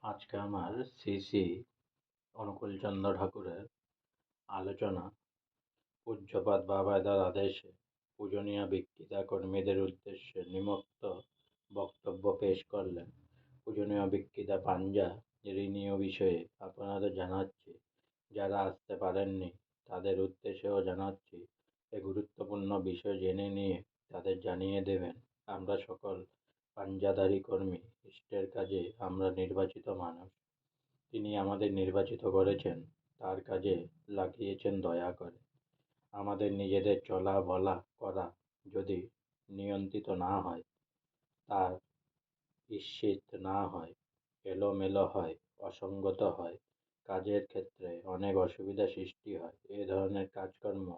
আজকে আমার শ্রী শ্রী অনুকূলচন্দ্র ঠাকুরের আলোচনা পূজ্যপাদ বাবায়দার আদেশে পূজনীয় বক্তৃতা কর্মীদের উদ্দেশ্যে নিম্নোক্ত বক্তব্য পেশ করলেন। পূজনীয় বক্তৃতা পাঞ্জা রিনিউ বিষয়ে আপনাদের জানাচ্ছি, যারা আসতে পারেননি তাদের উদ্দেশ্যেও জানাচ্ছি। এই গুরুত্বপূর্ণ বিষয় জেনে নিয়ে তাদের জানিয়ে দেবেন। আমরা সকল পাঞ্জাধারী কর্মী, ইষ্টের কাজে আমরা নির্বাচিত মানুষ। তিনি আমাদের নির্বাচিত করেছেন, তার কাজে লাগিয়েছেন দয়া করে। আমাদের নিজেদের চলা বলা করা যদি নিয়ন্ত্রিত না হয়, তার ঈপ্সিত না হয়, এলোমেলো হয়, অসঙ্গত হয়, কাজের ক্ষেত্রে অনেক অসুবিধা সৃষ্টি হয়। এ ধরনের কাজকর্ম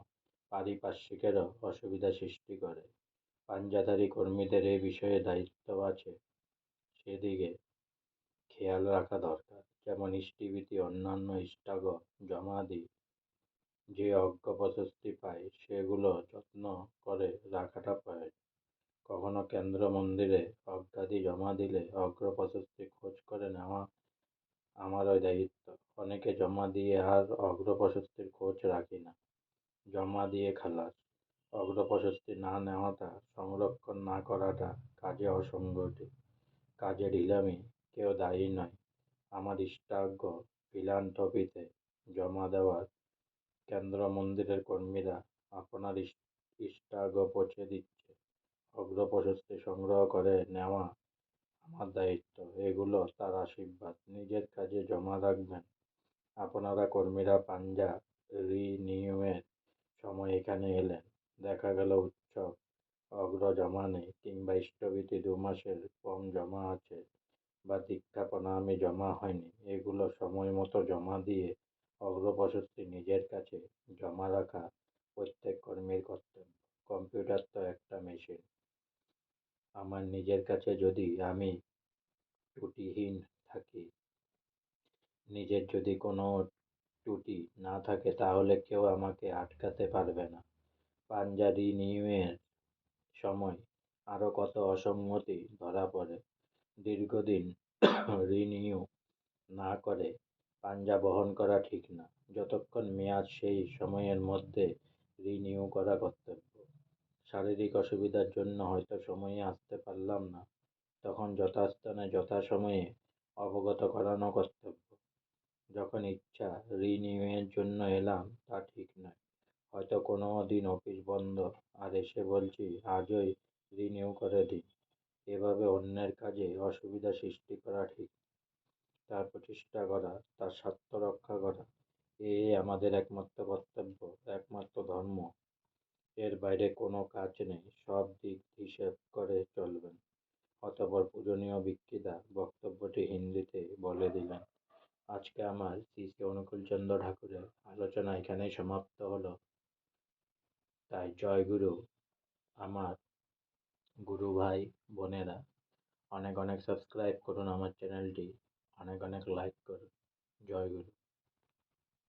পারিপার্শ্বিকেরও অসুবিধা সৃষ্টি করে। পাঞ্জাধারী কর্মীদের এ বিষয়ে দায়িত্ব আছে, সেদিকে খেয়াল রাখা দরকার। যেমন ইষ্টিভীতি অন্যান্য ইষ্টাগ জমাদি যে অর্ঘ্য-প্রশস্তি পায়, সেগুলো যত্ন করে রাখাটা প্রয়োজন। কখনো কেন্দ্র মন্দিরে অর্ঘ্যাদি জমা দিলে অর্ঘ্য-প্রশস্তি খোঁজ করে নেওয়া আমারই দায়িত্ব। অনেকে জমা দিয়ে আর অর্ঘ্য-প্রশস্তির খোঁজ রাখি না, জমা দিয়ে খালাস। অর্ঘ্য-প্রশস্তি না নেওয়াটা, সংরক্ষণ না করাটা কাজে অসঙ্গতি, কাজে ঢিলামি। কেউ দায়ী নয়। আমার ইষ্টার্ঘ্য ফিলান্থ্রপিতে জমা দেওয়ার কেন্দ্র মন্দিরের কর্মীরা আপনার ইষ্টার্ঘ্য পৌঁছে দিচ্ছে। অর্ঘ্য-প্রশস্তি সংগ্রহ করে নেওয়া আমার দায়িত্ব, এগুলো তার আশীর্বাদ। নিজের কাজে জমা রাখবেন। আপনারা কর্মীরা পাঞ্জা রিনিউয়ের সময় এখানে এলেন, দেখা গেল উৎসব অর্ঘ্য জমা নেই, কিংবা ইষ্টভীতি 2 মাসের কম জমা আছে, বা দীক্ষা প্রণামী জমা হয়নি। এগুলো সময় মতো জমা দিয়ে অর্ঘ্য-প্রশস্তি নিজের কাছে জমা রাখা প্রত্যেক কর্মীর কর্তব্য। কম্পিউটার তো একটা মেশিন। আমার নিজের কাছে যদি আমি ত্রুটিহীন থাকি, নিজের যদি কোনো ত্রুটি না থাকে, তাহলে কেউ আমাকে আটকাতে পারবে না। পাঞ্জা রিনিউয়ের সময় আরও কত অসঙ্গতি ধরা পড়ে। দীর্ঘদিন রিনিউ না করে পাঞ্জা বহন করা ঠিক না। যতক্ষণ মেয়াদ, সেই সময়ের মধ্যে রিনিউ করা কর্তব্য। শারীরিক অসুবিধার জন্য হয়তো সময়ে আসতে পারলাম না, তখন যথাস্থানে যথাসময়ে অবগত করানো কর্তব্য। যখন ইচ্ছা রিনিউয়ের জন্য এলাম, তা ঠিক নয়। হয়তো কোনো দিন অফিস বন্ধ, আর এসে বলছি আজই রিনিউ করে দিন। এভাবে অন্যের কাজে অসুবিধা সৃষ্টি করা ঠিক, তার প্রতিষ্ঠা করা, তার স্বার্থ রক্ষা করা, আমাদের একমাত্র কর্তব্য, একমাত্র ধর্ম। এর বাইরে কোনো কাজ নেই। সব দিক হিসেব করে চলবেন। অতঃপর পূজনীয় বক্তৃতা বক্তব্যটি হিন্দিতে বলে দিলেন। আজকে আমার শ্রী শ্রী অনুকূলচন্দ্র ঠাকুরের আলোচনা এখানেই সমাপ্ত হলো। তাই জয় গুরু। আমার গুরু ভাই বোনেরা, অনেক অনেক সাবস্ক্রাইব করুন আমার চ্যানেলটি, অনেক অনেক লাইক করুন। জয় গুরু।